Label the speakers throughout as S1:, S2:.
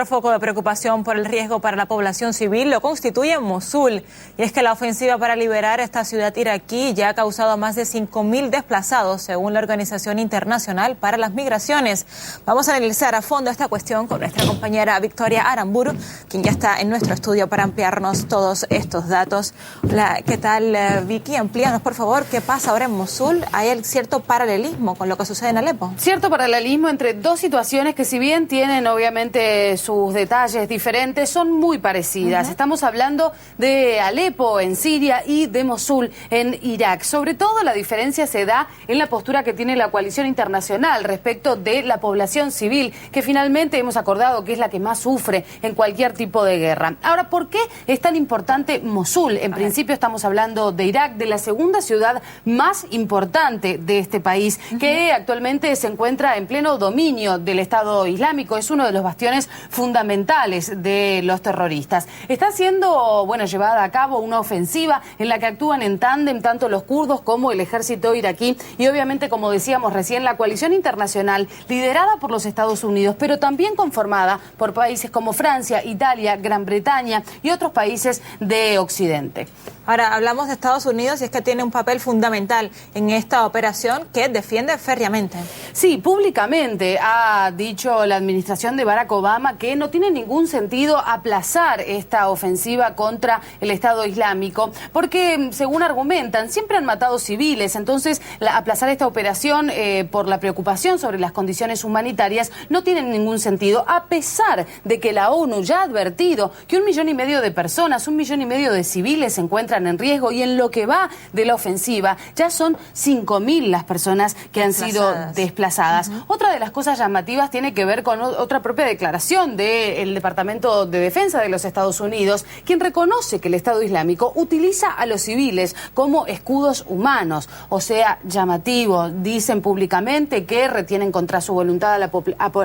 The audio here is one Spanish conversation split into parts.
S1: foco de preocupación por el riesgo para la población civil lo constituye Mosul. Y es que la ofensiva para liberar esta ciudad iraquí ya ha causado más de 5.000 desplazados, según la Organización Internacional para las Migraciones. Vamos a analizar a fondo esta cuestión con nuestra compañera Victoria Aramburu, quien ya está en nuestro estudio para ampliarnos todos estos datos. Hola, ¿qué tal, Vicky? Amplíanos, por favor, ¿qué pasa ahora en Mosul? ¿Hay cierto paralelismo con lo que sucede en Alepo?
S2: Cierto paralelismo entre dos situaciones que, si bien tienen obviamente sus detalles diferentes, son muy parecidas. Estamos hablando de Alepo en Siria y de Mosul en Irak. Sobre todo la diferencia se da en la postura que tiene la coalición internacional respecto de la población civil, que finalmente hemos acordado que es la que más sufre en cualquier tipo de guerra. Ahora, ¿por qué es tan importante Mosul? En principio estamos hablando de Irak, de la segunda ciudad más importante de este país, que actualmente se encuentra en pleno dominio del Estado Islámico. Es uno de los bastiones fundamentales de los terroristas. Está siendo, llevada a cabo una ofensiva en la que actúan en tándem tanto los kurdos como el ejército iraquí y obviamente, como decíamos recién, la coalición internacional liderada por los Estados Unidos, pero también conformada por países como Francia, Italia, Gran Bretaña y otros países de Occidente.
S1: Ahora, hablamos de Estados Unidos y es que tiene un papel fundamental en esta operación que defiende férreamente.
S2: Sí, públicamente ha dicho la administración de Barack Obama que no tiene ningún sentido aplazar esta ofensiva contra el Estado Islámico porque, según argumentan, siempre han matado civiles. Entonces, aplazar esta operación por la preocupación sobre las condiciones humanitarias no tiene ningún sentido, a pesar de que la ONU ya ha advertido que 1,5 millones de personas, 1,5 millones de civiles se encuentran en riesgo, y en lo que va de la ofensiva ya son 5.000 las personas que han sido desplazadas. Otra de las cosas llamativas tiene que ver con otra propia declaración del Departamento de Defensa de los Estados Unidos, quien reconoce que el Estado Islámico utiliza a los civiles como escudos humanos. O sea, llamativo. Dicen públicamente que retienen contra su voluntad a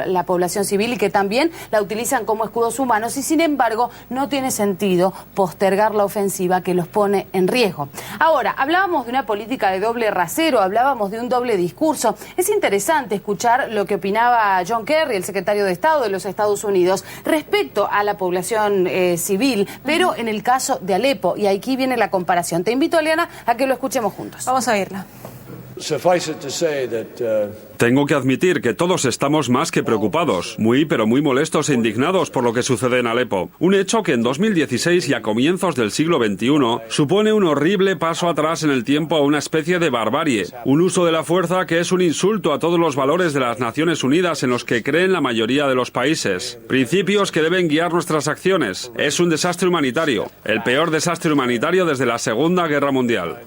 S2: la población civil y que también la utilizan como escudos humanos, y sin embargo no tiene sentido postergar la ofensiva que los pone en riesgo. Ahora, hablábamos de una política de doble rasero, hablábamos de un doble discurso. Es interesante escuchar lo que opinaba John Kerry, el secretario de Estado de los Estados Unidos, respecto a la población civil, pero en el caso de Alepo, y aquí viene la comparación. Te invito, Eliana, a que lo escuchemos juntos.
S1: Vamos a oírla.
S3: Tengo que admitir que todos estamos más que preocupados, pero muy molestos e indignados por lo que sucede en Alepo. Un hecho que en 2016 y a comienzos del siglo XXI supone un horrible paso atrás en el tiempo a una especie de barbarie. Un uso de la fuerza que es un insulto a todos los valores de las Naciones Unidas en los que creen la mayoría de los países. Principios que deben guiar nuestras acciones. Es un desastre humanitario. El peor desastre humanitario desde la Segunda Guerra Mundial.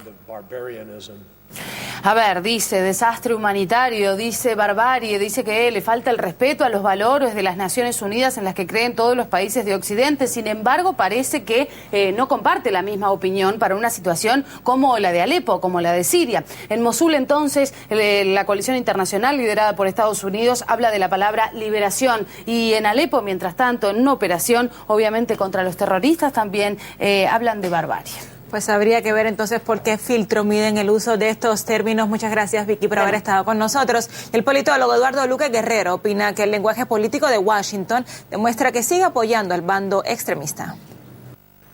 S2: A ver, dice desastre humanitario, dice barbarie, dice que le falta el respeto a los valores de las Naciones Unidas en las que creen todos los países de Occidente. Sin embargo, parece que no comparte la misma opinión para una situación como la de Alepo, como la de Siria. En Mosul, entonces, la coalición internacional liderada por Estados Unidos habla de la palabra liberación, y en Alepo, mientras tanto, en una operación, obviamente contra los terroristas, también hablan de barbarie.
S1: Pues habría que ver entonces por qué filtro miden el uso de estos términos. Muchas gracias, Vicky, por haber estado con nosotros. El politólogo Eduardo Luque Guerrero opina que el lenguaje político de Washington demuestra que sigue apoyando al bando extremista.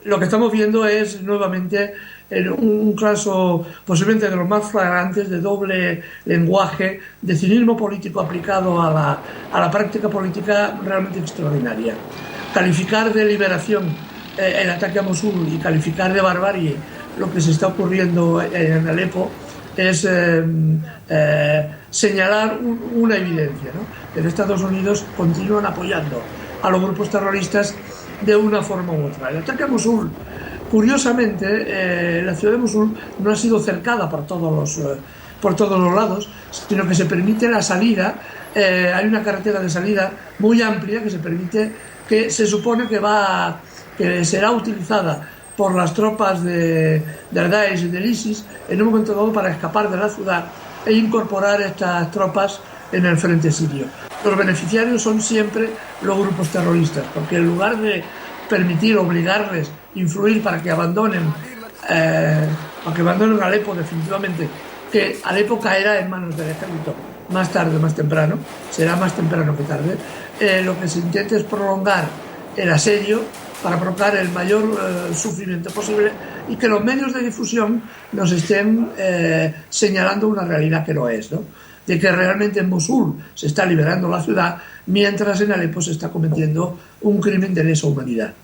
S4: Lo que estamos viendo es nuevamente un caso posiblemente de los más flagrantes de doble lenguaje, de cinismo político aplicado a la práctica política realmente extraordinaria. Calificar de liberación el ataque a Mosul y calificar de barbarie lo que se está ocurriendo en Alepo es señalar una evidencia, ¿no? Que los Estados Unidos continúan apoyando a los grupos terroristas de una forma u otra. El ataque a Mosul, curiosamente, la ciudad de Mosul no ha sido cercada por todos los lados, sino que se permite la salida. Hay una carretera de salida muy amplia que se permite, que se supone que será utilizada por las tropas del Daesh y del ISIS en un momento dado para escapar de la ciudad e incorporar estas tropas en el frente sirio. Los beneficiarios son siempre los grupos terroristas, porque en lugar de permitir, obligarles, influir para que abandonen Alepo definitivamente, que Alepo caerá en manos del ejército más tarde o más temprano, será más temprano que tarde. Lo que se intenta es prolongar el asedio para provocar el mayor sufrimiento posible y que los medios de difusión nos estén señalando una realidad que no es, ¿no? De que realmente en Mosul se está liberando la ciudad, mientras en Alepo se está cometiendo un crimen de lesa humanidad.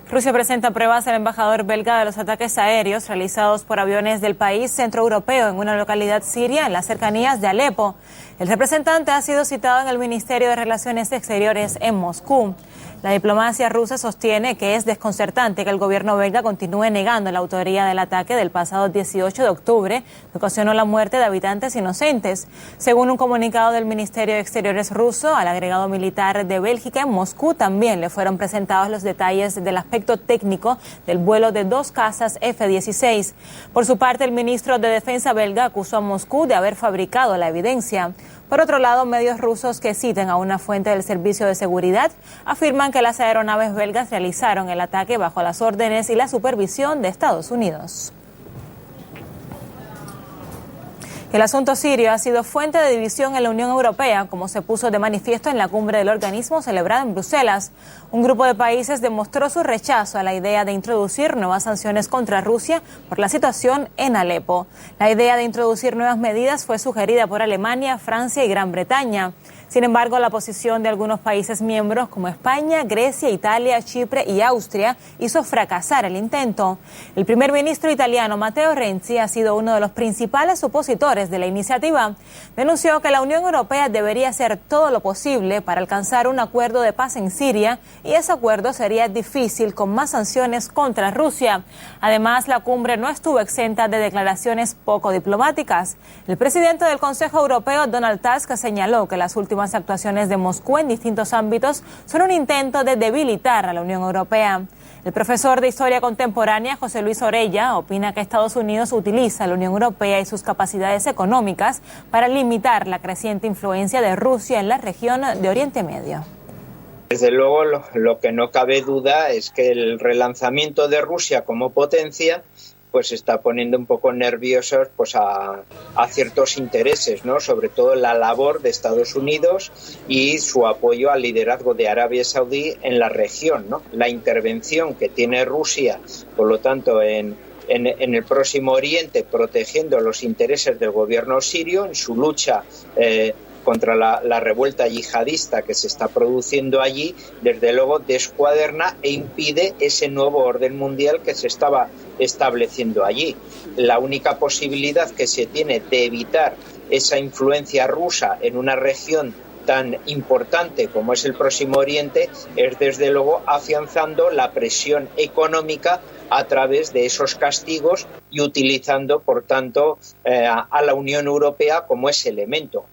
S1: Rusia presenta pruebas al embajador belga de los ataques aéreos realizados por aviones del país centroeuropeo en una localidad siria en las cercanías de Alepo. El representante ha sido citado en el Ministerio de Relaciones Exteriores en Moscú. La diplomacia rusa sostiene que es desconcertante que el gobierno belga continúe negando la autoría del ataque del pasado 18 de octubre, que ocasionó la muerte de habitantes inocentes. Según un comunicado del Ministerio de Exteriores ruso, al agregado militar de Bélgica en Moscú también le fueron presentados los detalles del aspecto técnico del vuelo de 2 cazas F-16. Por su parte, el ministro de Defensa belga acusó a Moscú de haber fabricado la evidencia. Por otro lado, medios rusos que citan a una fuente del Servicio de Seguridad afirman que las aeronaves belgas realizaron el ataque bajo las órdenes y la supervisión de Estados Unidos. El asunto sirio ha sido fuente de división en la Unión Europea, como se puso de manifiesto en la cumbre del organismo celebrada en Bruselas. Un grupo de países demostró su rechazo a la idea de introducir nuevas sanciones contra Rusia por la situación en Alepo. La idea de introducir nuevas medidas fue sugerida por Alemania, Francia y Gran Bretaña. Sin embargo, la posición de algunos países miembros como España, Grecia, Italia, Chipre y Austria hizo fracasar el intento. El primer ministro italiano Matteo Renzi ha sido uno de los principales opositores de la iniciativa. Denunció que la Unión Europea debería hacer todo lo posible para alcanzar un acuerdo de paz en Siria y ese acuerdo sería difícil con más sanciones contra Rusia. Además, la cumbre no estuvo exenta de declaraciones poco diplomáticas. El presidente del Consejo Europeo, Donald Tusk, señaló que las últimas actuaciones de Moscú en distintos ámbitos son un intento de debilitar a la Unión Europea. El profesor de Historia Contemporánea, José Luis Orella, opina que Estados Unidos utiliza a la Unión Europea y sus capacidades económicas para limitar la creciente influencia de Rusia en la región de Oriente Medio.
S5: Desde luego, lo que no cabe duda es que el relanzamiento de Rusia como potencia pues está poniendo un poco nerviosos pues a ciertos intereses, ¿no? Sobre todo la labor de Estados Unidos y su apoyo al liderazgo de Arabia Saudí en la región, ¿no? La intervención que tiene Rusia, por lo tanto, en el Próximo Oriente, protegiendo los intereses del gobierno sirio en su lucha contra la revuelta yihadista que se está produciendo allí, desde luego descuaderna e impide ese nuevo orden mundial que se estaba estableciendo allí. La única posibilidad que se tiene de evitar esa influencia rusa en una región tan importante como es el Próximo Oriente es desde luego afianzando la presión económica a través de esos castigos y utilizando, por tanto, a la Unión Europea como ese elemento.